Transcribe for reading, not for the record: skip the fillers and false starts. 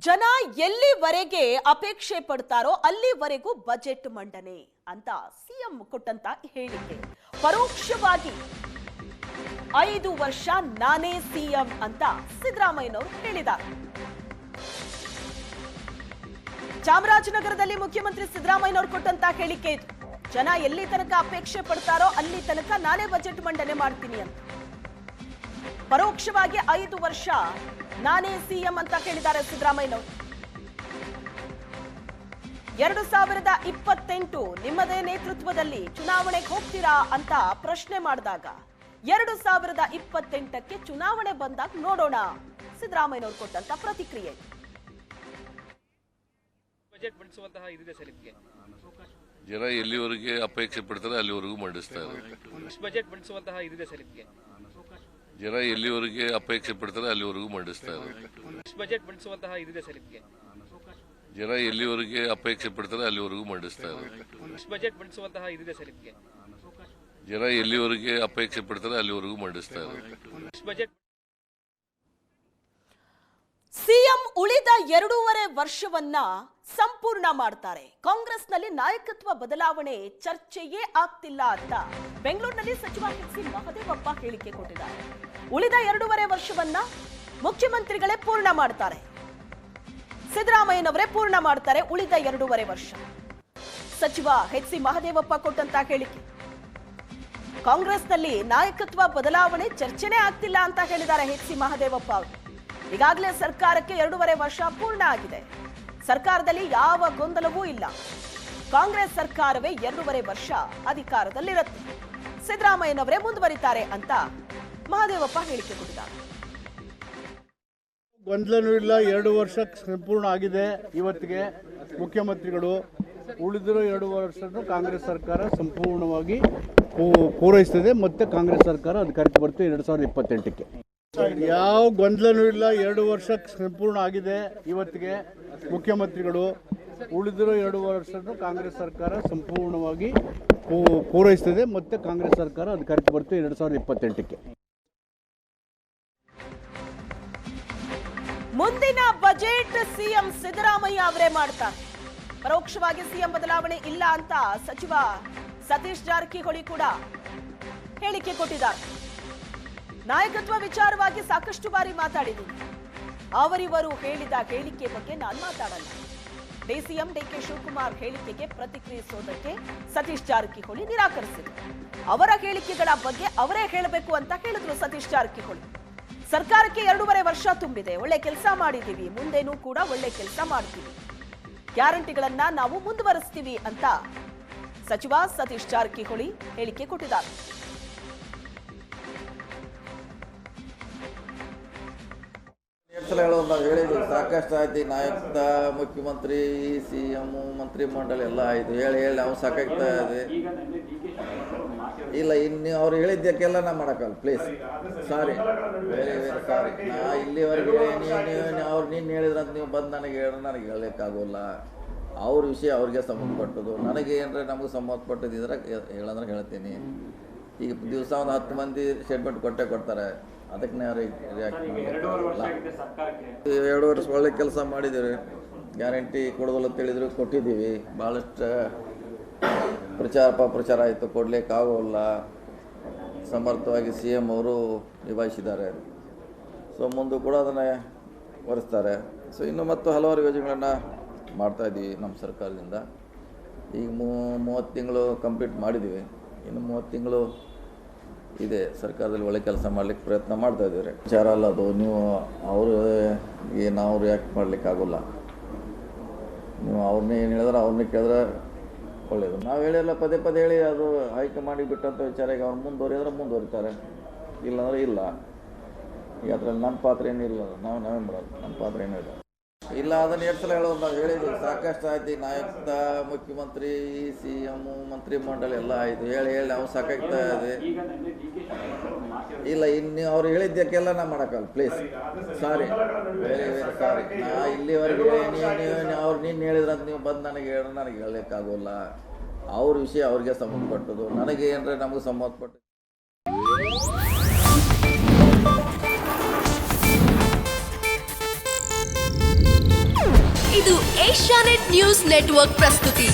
ಜನ ಎಲ್ಲಿವರೆಗೆ ಅಪೇಕ್ಷೆ ಪಡ್ತಾರೋ ಅಲ್ಲಿವರೆಗೂ ಬಜೆಟ್ ಮಂಡನೆ ಅಂತ ಸಿಎಂ ಕೊಟ್ಟಂತ ಹೇಳಿಕೆ. ಪರೋಕ್ಷವಾಗಿ 5 ವರ್ಷ ನಾನೇ ಸಿಎಂ ಅಂತ ಸಿದ್ದರಾಮಯ್ಯನವರು ಹೇಳಿದ್ದಾರೆ. ಚಾಮರಾಜನಗರದಲ್ಲಿ ಮುಖ್ಯಮಂತ್ರಿ ಸಿದ್ದರಾಮಯ್ಯನವರು ಕೊಟ್ಟಂತ ಹೇಳಿಕೆ ಇದು. ಜನ ಎಲ್ಲಿ ತನಕ ಅಪೇಕ್ಷೆ ಪಡ್ತಾರೋ ಅಲ್ಲಿ ತನಕ ನಾನೇ ಬಜೆಟ್ ಮಂಡನೆ ಮಾಡ್ತೀನಿ ಅಂತ ಪರೋಕ್ಷವಾಗಿ 5 ವರ್ಷ ನಾನೇ ಸಿಎಂ ಅಂತ ಹೇಳಿದ್ದಾರೆ ಸಿದ್ದರಾಮಯ್ಯನವರು. 2028 ನಿಮ್ಮದೇ ನೇತೃತ್ವದಲ್ಲಿ ಚುನಾವಣೆಗೆ ಹೋಗ್ತೀರಾ ಅಂತ ಪ್ರಶ್ನೆ ಮಾಡಿದಾಗ 2028ಕ್ಕೆ ಚುನಾವಣೆ ಬಂದಾಗ ನೋಡೋಣ ಸಿದ್ದರಾಮಯ್ಯನವರು ಕೊಟ್ಟಂತ ಪ್ರತಿಕ್ರಿಯೆ. ಬಜೆಟ್ ಮಂಡಿಸುವಂತಹ ಇದಿದೆ ಸರ್ ಇದಕ್ಕೆ. ಜನ ಎಲ್ಲಿವರೆಗೆ ಅಪೇಕ್ಷೆ ಪಡ್ತಾರೆ ಅಲ್ಲಿವರೆಗೂ ಮಂಡಿಸ್ತಾರೆ. ಬಜೆಟ್ ಮಂಡಿಸುವಂತಹ ಇದಿದೆ ಸರ್ ಇದಕ್ಕೆ. ಜನ ಎಲ್ಲಿವರೆಗೆ ಅಪೇಕ್ಷೆ ಪಡ್ತಾರೆ ಅಲ್ಲಿವರೆಗೂ ಮಂಡಿಸ್ತಾರೆ. ಬಜೆಟ್ ಮಂಡಿಸುವಂತಹ ಇದಿದೆ ಸರ್ ಇದಕ್ಕೆ. ಜನ ಎಲ್ಲಿವರೆಗೆ ಅಪೇಕ್ಷೆ ಪಡ್ತಾರೆ ಅಲ್ಲಿವರೆಗೂ ಮಂಡಿಸ್ತಾರೆ. ಬಜೆಟ್ ಮಂಡಿಸುವಂತಹ ಇದಿದೆ ಸರ್ ಇದಕ್ಕೆ. ಜನ ಎಲ್ಲಿವರೆಗೆ ಅಪೇಕ್ಷೆ ಪಡ್ತಾರೆ ಅಲ್ಲಿವರೆಗೂ ಮಂಡಿಸ್ತಾರೆ. ಬಜೆಟ್ ಸಿಎಂ ಉಳಿದ 2.5 ವರ್ಷವನ್ನ ಸಂಪೂರ್ಣ ಮಾಡ್ತಾರೆ. ಕಾಂಗ್ರೆಸ್ನಲ್ಲಿ ನಾಯಕತ್ವ ಬದಲಾವಣೆ ಚರ್ಚೆಯೇ ಆಗ್ತಿಲ್ಲ ಅಂತ ಬೆಂಗಳೂರಿನಲ್ಲಿ ಸಚಿವ ಎಚ್.ಸಿ. ಮಹದೇವಪ್ಪ ಹೇಳಿಕೆ ಕೊಟ್ಟಿದ್ದಾರೆ. ಉಳಿದ 2.5 ವರ್ಷವನ್ನ ಮುಖ್ಯಮಂತ್ರಿಗಳೇ ಪೂರ್ಣ ಮಾಡ್ತಾರೆ, ಸಿದ್ದರಾಮಯ್ಯನವರೇ ಪೂರ್ಣ ಮಾಡ್ತಾರೆ ಉಳಿದ 2.5 ವರ್ಷ. ಸಚಿವ ಎಚ್.ಸಿ. ಮಹದೇವಪ್ಪ ಕೊಟ್ಟಂತ ಹೇಳಿಕೆ. ಕಾಂಗ್ರೆಸ್ನಲ್ಲಿ ನಾಯಕತ್ವ ಬದಲಾವಣೆ ಚರ್ಚೆನೇ ಆಗ್ತಿಲ್ಲ ಅಂತ ಹೇಳಿದ್ದಾರೆ ಎಚ್.ಸಿ. ಮಹದೇವಪ್ಪ ಅವರು. ಈಗಾಗಲೇ ಸರ್ಕಾರಕ್ಕೆ 2.5 ವರ್ಷ ಪೂರ್ಣ ಆಗಿದೆ. ಸರ್ಕಾರದಲ್ಲಿ ಯಾವ ಗೊಂದಲವೂ ಇಲ್ಲ. ಕಾಂಗ್ರೆಸ್ ಸರ್ಕಾರವೇ 2.5 ವರ್ಷ ಅಧಿಕಾರದಲ್ಲಿರುತ್ತೆ, ಸಿದ್ದರಾಮಯ್ಯನವರೇ ಮುಂದುವರಿತಾರೆ ಅಂತ ಮಹದೇವಪ್ಪ ಹೇಳಿಕೆ ಕೊಟ್ಟಿದ್ದಾರೆ. ಗೊಂದಲನೂ ಇಲ್ಲ, 2 ವರ್ಷ ಸಂಪೂರ್ಣ ಆಗಿದೆ. ಇವತ್ತಿಗೆ ಮುಖ್ಯಮಂತ್ರಿಗಳು ಉಳಿದಿರೋ 2 ವರ್ಷವನ್ನು ಕಾಂಗ್ರೆಸ್ ಸರ್ಕಾರ ಸಂಪೂರ್ಣವಾಗಿ ಪೂರೈಸ್ತದೆ. ಮತ್ತೆ ಕಾಂಗ್ರೆಸ್ ಸರ್ಕಾರ ಅಧಿಕಾರಕ್ಕೆ ಬರುತ್ತೆ 2028ಕ್ಕೆ. ಯಾವ ಗೊಂದಲನೂ ಇಲ್ಲ, 2 ವರ್ಷ ಸಂಪೂರ್ಣ ಆಗಿದೆ. ಇವತ್ತಿಗೆ ಮುಖ್ಯಮಂತ್ರಿಗಳು ಉಳಿದಿರೋ 2 ವರ್ಷವನ್ನು ಕಾಂಗ್ರೆಸ್ ಸರ್ಕಾರ ಸಂಪೂರ್ಣವಾಗಿ ಪೂರೈಸ್ತದೆ. ಮತ್ತೆ ಕಾಂಗ್ರೆಸ್ ಸರ್ಕಾರ ಅಧಿಕಾರಕ್ಕೆ ಬರುತ್ತೆ 2028ಕ್ಕೆ. ಮುಂದಿನ ಬಜೆಟ್ ಸಿಎಂ ಸಿದ್ದರಾಮಯ್ಯ ಅವರೇ ಮಾಡ್ತಾರೆ. ಪರೋಕ್ಷವಾಗಿ ಸಿಎಂ ಬದಲಾವಣೆ ಇಲ್ಲ ಅಂತ ಸಚಿವ ಸತೀಶ್ ಜಾರಕಿಹೊಳಿ ಕೂಡ ಹೇಳಿಕೆ ಕೊಟ್ಟಿದ್ದಾರೆ. ನಾಯಕತ್ವ ವಿಚಾರವಾಗಿ ಸಾಕಷ್ಟು ಬಾರಿ ಮಾತಾಡಿದ್ದೀನಿ, ಅವರಿವರು ಹೇಳಿದ ಹೇಳಿಕೆ ಬಗ್ಗೆ ನಾನು ಮಾತಾಡಲ್ಲ. ಡಿಸಿಎಂ ಡಿಕೆ ಶಿವಕುಮಾರ್ ಹೇಳಿಕೆಗೆ ಪ್ರತಿಕ್ರಿಯಿಸೋದಕ್ಕೆ ಸತೀಶ್ ಜಾರಕಿಹೊಳಿ ನಿರಾಕರಿಸಿದರು. ಅವರ ಹೇಳಿಕೆಗಳ ಬಗ್ಗೆ ಅವರೇ ಹೇಳಬೇಕು ಅಂತ ಹೇಳಿದ್ರು ಸತೀಶ್ ಜಾರಕಿಹೊಳಿ. ಸರ್ಕಾರಕ್ಕೆ 2.5 ವರ್ಷ ತುಂಬಿದೆ, ಒಳ್ಳೆ ಕೆಲಸ ಮಾಡಿದ್ದೀವಿ, ಮುಂದೇನೂ ಕೂಡ ಒಳ್ಳೆ ಕೆಲಸ ಮಾಡ್ತೀವಿ, ಗ್ಯಾರಂಟಿಗಳನ್ನ ನಾವು ಮುಂದುವರಿಸ್ತೀವಿ ಅಂತ ಸಚಿವ ಸತೀಶ್ ಜಾರಕಿಹೊಳಿ ಹೇಳಿಕೆ ಕೊಟ್ಟಿದ್ದಾರೆ. ಸಲ ಹೇಳೋದು ನಾವು ಹೇಳಿದ್ವಿ, ಸಾಕಷ್ಟು ಆಯ್ತು. ನಾಯಕ ಮುಖ್ಯಮಂತ್ರಿ ಸಿಎಂ ಮಂತ್ರಿಮಂಡಲ ಎಲ್ಲ ಆಯಿತು, ಹೇಳಿ ಅವ್ನು ಸಾಕಾಗ್ತಾ ಇದೆ. ಇಲ್ಲ, ಇನ್ನು ಅವ್ರು ಹೇಳಿದ್ದಕ್ಕೆಲ್ಲ ನಾ ಮಾಡೋಕ್ಕಲ್ಲ, please sorry, very very sorry. ನಾ ಇಲ್ಲಿವರೆಗೆ ನೀನು ಹೇಳಿದ್ರಂತ ನೀವು ಬಂದು ನನಗೆ ಹೇಳಲಿಕ್ಕಾಗೋಲ್ಲ. ಅವ್ರ ವಿಷಯ ಅವ್ರಿಗೆ ಸಂಬಂಧಪಟ್ಟದ್ದು, ನನಗೆ ಏನರ ನಮಗೆ ಸಂಬಂಧಪಟ್ಟದಿದ್ರೆ ಹೇಳಂದ್ರೆ ಹೇಳ್ತೀನಿ. ಈಗ ದಿವಸ ಒಂದು 10 ಮಂದಿ ಸ್ಟೇಟ್ಮೆಂಟ್ ಕೊಡ್ತಾರೆ, ಅದಕ್ಕೆ ನಾವು ರಿಯಾಕ್ಟ್ ಮಾಡಲ್ಲ. 2 ವರ್ಷ ಒಳ್ಳೆ ಕೆಲಸ ಮಾಡಿದ್ದೀವಿ, ಗ್ಯಾರಂಟಿ ಕೊಡೋದಲ್ಲ ತಿಳಿದ್ರು ಕೊಟ್ಟಿದ್ದೀವಿ. ಭಾಳಷ್ಟು ಪ್ರಚಾರ ಆಯಿತು, ಕೊಡಲಿಕ್ಕಾಗೋಲ್ಲ. ಸಮರ್ಥವಾಗಿ ಸಿ ಎಮ್ ಅವರು ನಿಭಾಯಿಸಿದ್ದಾರೆ. ಸೊ ಮುಂದೆ ಕೂಡ ಅದನ್ನು ಒರೆಸ್ತಾರೆ. ಸೊ ಇನ್ನು ಮತ್ತು ಹಲವಾರು ಯೋಜನೆಗಳನ್ನು ಮಾಡ್ತಾಯಿದ್ದೀವಿ ನಮ್ಮ ಸರ್ಕಾರದಿಂದ. ಈಗ 30 ತಿಂಗಳು ಕಂಪ್ಲೀಟ್ ಮಾಡಿದ್ದೀವಿ, ಇನ್ನು 30 ತಿಂಗಳು ಇದೆ ಸರ್ಕಾರದಲ್ಲಿ ಒಳ್ಳೆ ಕೆಲಸ ಮಾಡ್ಲಿಕ್ಕೆ ಪ್ರಯತ್ನ ಮಾಡ್ತಾ ಇದ್ದೀವಿ. ವಿಚಾರ ಅಲ್ಲ ಅದು, ನೀವು ಅವ್ರಿಗೆ ನಾವು ರಿಯಾಕ್ಟ್ ಮಾಡ್ಲಿಕ್ಕಾಗೋಲ್ಲ. ನೀವು ಅವ್ರನ್ನೇ ಏನು ಹೇಳಿದ್ರೆ ಅವ್ರನ್ನೇ ಕೇಳಿದ್ರೆ ಒಳ್ಳೆಯದು. ನಾವು ಹೇಳಿಲ್ಲ, ಪದೇ ಹೇಳಿ ಅದು ಹೈಕಮಾಂಡಿಗೆ ಬಿಟ್ಟಂಥ ವಿಚಾರ. ಈಗ ಅವ್ರು ಮುಂದುವರಿದ್ರೆ ಮುಂದುವರಿತಾರೆ, ಇಲ್ಲಾಂದ್ರೆ ಇಲ್ಲ. ಈಗ ಅದರಲ್ಲಿ ನಮ್ಮ ಪಾತ್ರ ಏನಿಲ್ಲ, ನಾವೇ ಮಾಡೋದು, ನಮ್ಮ ಪಾತ್ರ ಏನೂ ಇಲ್ಲ. ಇಲ್ಲ, ಅದನ್ನು 2 ಸಲ ಹೇಳೋದು ನಾವು ಹೇಳಿದ್ವಿ, ಸಾಕಷ್ಟು ಆಯ್ತು. ನಾಯಕ ಮುಖ್ಯಮಂತ್ರಿ ಸಿಎಂ ಮಂತ್ರಿಮಂಡಲ ಎಲ್ಲ ಆಯಿತು, ಹೇಳಿ ಅವ್ನು ಸಾಕಾಗ್ತಾ ಇದೆ. ಇಲ್ಲ, ಇನ್ನು ಅವ್ರು ಹೇಳಿದ್ದಕ್ಕೆಲ್ಲ ನಾ ಮಾಡೋಕ್ಕಲ್ಲ, please sorry, very very sorry. ನಾ ಇಲ್ಲಿವರೆಗೆ ನೀನು ಹೇಳಿದ್ರಂತ ನೀವು ಬಂದು ನನಗೆ ಹೇಳಲಿಕ್ಕಾಗೋಲ್ಲ. ಅವ್ರ ವಿಷಯ ಅವ್ರಿಗೆ ಸಂಬಂಧಪಟ್ಟದ್ದು, ನನಗೆ ಏನರ ನಮಗೆ ಸಂಬಂಧಪಟ್ಟು ಇದು ಏಷ್ಯಾನೆಟ್ ನ್ಯೂಸ್ ನೆಟ್ವರ್ಕ್ ಪ್ರಸ್ತುತಿ.